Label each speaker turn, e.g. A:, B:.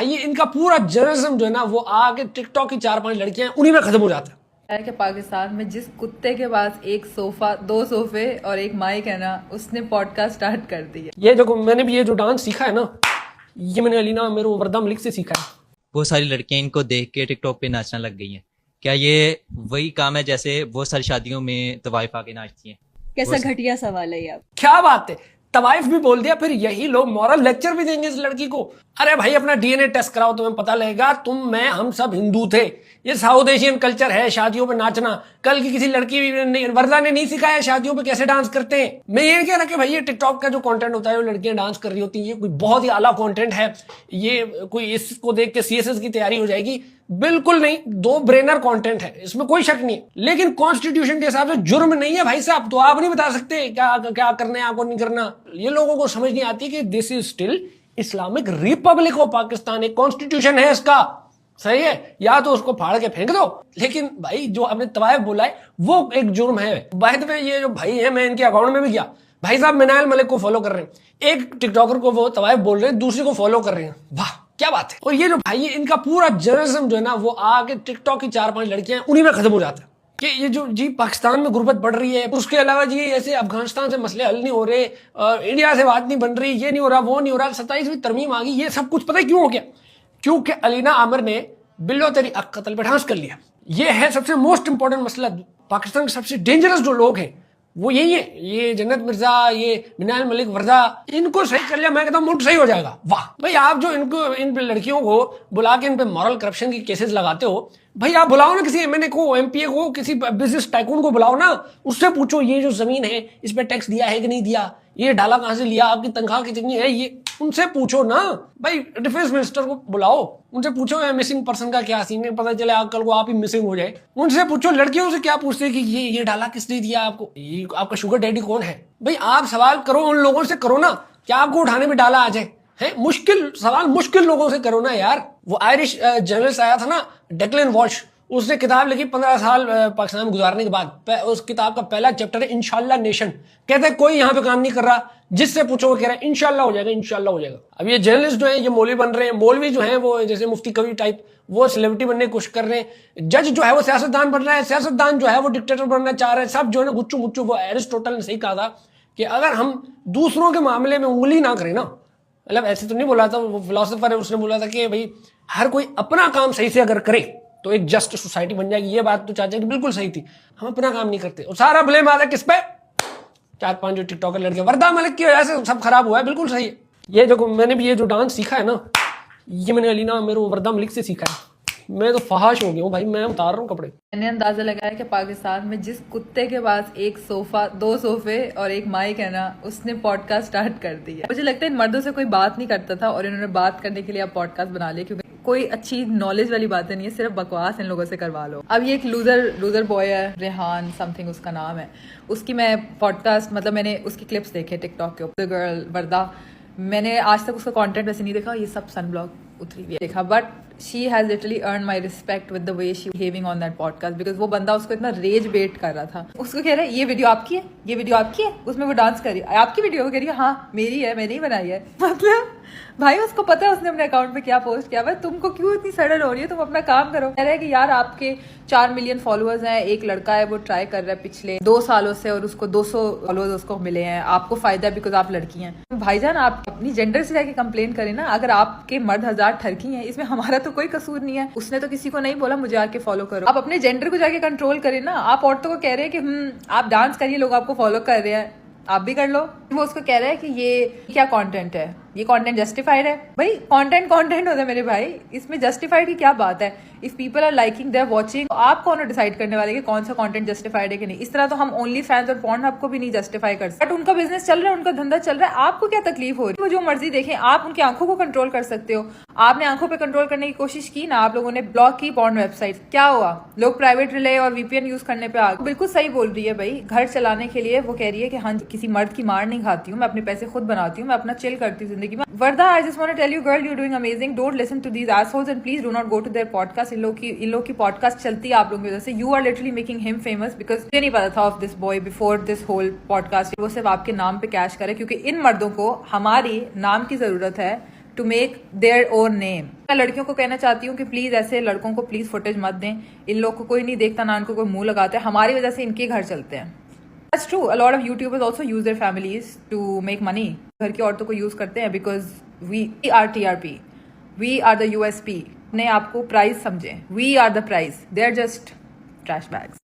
A: भाई ये इनका पूरा जर्नलिज्म जो है ना वो आके टिकटॉक की 4-5 लड़कियां हैं उन्हीं में खत्म हो जाता है।
B: कि पाकिस्तान में जिस कुत्ते के पास एक सोफा, 2 सोफे और एक माइक है ना, उसने पॉडकास्ट स्टार्ट कर दी है।
A: ये जो मैंने भी ये जो डांस सीखा है ना, ये मैंने अलीना मेरे वर्दा मलिक से सीखा है।
C: बहुत सारी लड़कियां इनको देख के टिकटॉक पे नाचना लग गई हैं। क्या ये वही काम है जैसे बहुत सारी शादियों में तवाइफ आके नाचती हैं?
D: कैसा घटिया सवाल है ये। आप
A: क्या बात है, तवाइफ भी बोल दिया, फिर यही लोग मॉरल लेक्चर भी देंगे इस लड़की को। अरे भाई अपना डीएनए टेस्ट कराओ, तुम्हें पता लगेगा तुम मैं हम सब हिंदू थे। ये साउथ एशियन कल्चर है शादियों पे नाचना। कल की किसी लड़की वर्दा ने नहीं सिखाया शादियों पे कैसे डांस करते हैं। मैं ये कह रहा कि भाई ये टिकटॉक का जो कंटेंट होता है वो लड़कियां डांस कर रही होती हैं, ये कोई बहुत ही आला कंटेंट है। ये कोई इसको देख के सीएसएस की तैयारी हो जाएगी, बिल्कुल नहीं। 2 ब्रेनर कंटेंट है, इसमें कोई शक नहीं है। लेकिन कॉन्स्टिट्यूशन के हिसाब से जुर्म नहीं है भाई साहब, तो आप नहीं बता सकते क्या क्या करना है आपको नहीं करना। ये लोगों को समझ नहीं आती कि this is still Islamic Republic of Pakistan. एक कॉन्स्टिट्यूशन है इसका, सही है, या तो उसको फाड़ के फेंक दो। लेकिन भाई जो आपने तवाइफ बोला है वो एक जुर्म है। बाय द वे ये जो भाई है, मैं इनके अकाउंट में भी गया, भाई साहब मिनाल मलिक को फॉलो कर रहे हैं, एक टिकटॉकर को वो तवाइफ बोल रहे हैं, दूसरे को फॉलो कर रहे हैं। वाह क्या बात है। और ये जो भाई है इनका पूरा जर्नलिज्म जो है ना वो आके टिकटॉक की 4-5 लड़कियां हैं उन्हीं में खत्म हो जाता है। कि ये जो जी पाकिस्तान में गुर्बत बढ़ रही है, उसके अलावा जी ऐसे अफगानिस्तान से मसले हल नहीं हो रहे, इंडिया से बात नहीं बन रही, ये नहीं हो रहा, वो नहीं हो रहा, 27वीं तरमीम आ गई, ये सब कुछ पता है क्यों हो गया? क्योंकि अलीना आमिर ने बिल्लो तेरी अक कत्ल पे ठांस कर लिया। ये है सबसे मोस्ट इंपॉर्टेंट मसला। पाकिस्तान के सबसे डेंजरस जो लोग हैं वो यही है, ये जन्नत मिर्जा, ये मिनाल मलिक वर्दा, इनको सही कर लिया मैं कहता हूँ मुल्क सही हो जाएगा। वाह भाई, आप जो इनको इन लड़कियों को बुला के इन पे मॉरल करप्शन की केसेस लगाते हो, भाई आप बुलाओ ना किसी एमएनए को, एमपीए को, किसी बिजनेस टाइकून को बुलाओ ना, उससे पूछो ये जो जमीन है इस पे टैक्स दिया है कि नहीं दिया, ये डाला कहां से लिया, आपकी तनख्वाह कितनी है, ये उनसे पूछो ना। भाई डिफेंस मिनिस्टर को बुलाओ, उनसे पूछो मिसिंग पर्सन का क्या सीन है, पता चले कल को आप ही मिसिंग हो जाए। उनसे पूछो, लड़कियों से क्या पूछते हैं कि ये डाला किसने दिया आपको, ये आपका शुगर डैडी कौन है। भाई आप सवाल करो उन लोगों से करो ना, क्या आपको उठाने में डाला आ जाए है। मुश्किल सवाल मुश्किल लोगों से करो ना यार। वो आयरिश जर्नलिस्ट आया था ना डेक्लन वॉल्श, उसने किताब लिखी 15 साल पाकिस्तान में गुजारने के बाद। उस किताब का पहला चैप्टर है इंशाल्लाह नेशन। कहते हैं कोई यहाँ पे काम नहीं कर रहा, जिससे पूछो वो कह रहा है इंशाल्लाह हो जाएगा, इंशाल्लाह हो जाएगा। अब ये जर्नलिस्ट जो है ये मौलवी बन रहे हैं, मौलवी जो है वो जैसे मुफ्ती कवि टाइप वो सेलिब्रिटी बनने की कोशिश कर रहे हैं, जज जो है वो सियासतदान बन रहा है, सियासतदान जो है वो डिक्टेटर बनना चाह रहे हैं, सब जो है ना गुच्चू मुच्चू। वो एरिस्टोटल ने सही कहा था कि अगर हम दूसरों के मामले में उंगली ना करें ना, मतलब ऐसे तो नहीं बोला था, वो फिलोसोफर है उसने बोला था कि भाई हर कोई अपना काम सही से अगर करे तो एक जस्ट सोसाइटी बन जाएगी। ये बात तो चाचा की बिल्कुल सही थी, हम अपना काम नहीं करते और सारा ब्लेम आता है किस पे, 4-5 जो टिकटॉकर लड़के वर्दा मलिक की वजह से सब खराब हुआ है। बिल्कुल सही है। ये जो मैंने भी ये जो डांस सीखा है ना, ये मैंने अलीना मेरे वर्दा मलिक से सीखा है। मैं तो फहाश हो गया हूँ भाई, मैं उतार रहा हूँ कपड़े।
B: मैंने अंदाजा लगाया कि पाकिस्तान में जिस कुत्ते के पास एक सोफा, 2 सोफे और एक माइक है ना, उसने पॉडकास्ट स्टार्ट कर दिया। मुझे लगता है इन मर्दों से कोई बात नहीं करता था और इन्होंने बात करने के लिए अब पॉडकास्ट बना लिया, क्योंकि कोई अच्छी नॉलेज वाली बातें नहीं है, सिर्फ बकवास इन लोगों से करवा लो। अब ये एक लूजर बॉय है, रेहान समथिंग उसका नाम है, उसकी मैं पॉडकास्ट मतलब मैंने उसकी क्लिप्स देखे टिकटॉक के ऊपर। गर्ल वर्दा, मैंने आज तक उसका कंटेंट वैसे नहीं देखा, ये सब सन ब्लॉग उतरी हुई है देखा, but she has literally earn my respect with the way she behaving on that podcast, because वो बंदा उसको इतना रेज बेट कर रहा था। उसको कह रहा है ये वीडियो आपकी है, ये वीडियो आपकी है, उसमें वो डांस कर रही है, आपकी वीडियो? वो कह रही है हाँ मेरी है, मैंने ही बनाई है। मतलब भाई उसको पता है उसने अपने अकाउंट पे क्या पोस्ट किया। भाई तुमको क्यों इतनी सडन हो रही है, तुम अपना काम करो। कह रहा है कि यार आपके 4 मिलियन फॉलोअर्स हैं, एक लड़का है वो ट्राई कर रहा है पिछले 2 सालों से और उसको 200 फॉलोअर्स उसको मिले हैं, आपको फायदा है बिकॉज आप लड़की हैं। भाईजान आप अपनी जेंडर से जाके कंप्लेन करें ना, अगर आपके मर्द 1000 ठरकी हैं, इसमें हमारा तो कोई कसूर नहीं है। उसने तो किसी को नहीं बोला मुझे आके फॉलो करो। आप अपने जेंडर को जाके कंट्रोल करें ना। आप औरतों को कह रहे हैं कि आप डांस करिए, लोग आपको फॉलो कर रहे हैं, आप भी कर लो। वो उसको कह रहा है कि ये क्या कंटेंट है, ये कंटेंट जस्टिफाइड है। भाई कंटेंट होता है मेरे भाई, इसमें जस्टिफाइड की क्या बात है। If people are liking, they are watching, आप कौन डिसाइड करने वाले कि कौन सा कंटेंट जस्टिफाइड है कि नहीं। इस तरह तो हम ओनली फैंस और पॉर्नहब को भी नहीं जस्टिफाई कर सकते, बट उनका बिजनेस चल रहा है, उनका धंधा चल रहा है, आपको क्या तकलीफ हो रही है। वो जो मर्जी देखें, आप उनकी आंखों को कंट्रोल कर सकते हो। आपने आंखों पे कंट्रोल करने की कोशिश की ना, आप लोगों ने ब्लॉक की पॉर्न वेबसाइट, क्या हुआ, लोग प्राइवेट रिले और वीपीएन यूज करने पे आ गए। बिल्कुल सही बोल रही है भाई, घर चलाने के लिए वो कह रही है कि हाँ किसी मर्द की मार नहीं खाती हूँ, मैं अपने पैसे खुद बनाती हूँ, मैं अपना चिल करती हूँ जिंदगी में। Warda, I just want to tell you girl, you doing amazing, don't listen to these assholes and please do not go to their podcast. इन लोग की पॉडकास्ट चलती है आप लोगों की वजह से। You are literally making him famous, because मुझे नहीं पता था of this boy before this whole podcast. वो सिर्फ आपके नाम पे कैश करे, क्योंकि इन मर्दों को हमारी नाम की जरूरत है, to make their own name. मैं लड़कियों को कहना चाहती हूँ कि प्लीज ऐसे लड़कों को प्लीज फुटेज मत दें। इन लोग को कोई नहीं देखता, ना इनको कोई मुंह लगाता है, हमारी वजह से इनके घर चलते हैं। That's true. A lot of YouTubers also use their families to make money. घर की औरतों को यूज करते हैं because we are TRP. We are the USP. अपने आप को प्राइस समझें. We are the prize. They are just trash bags.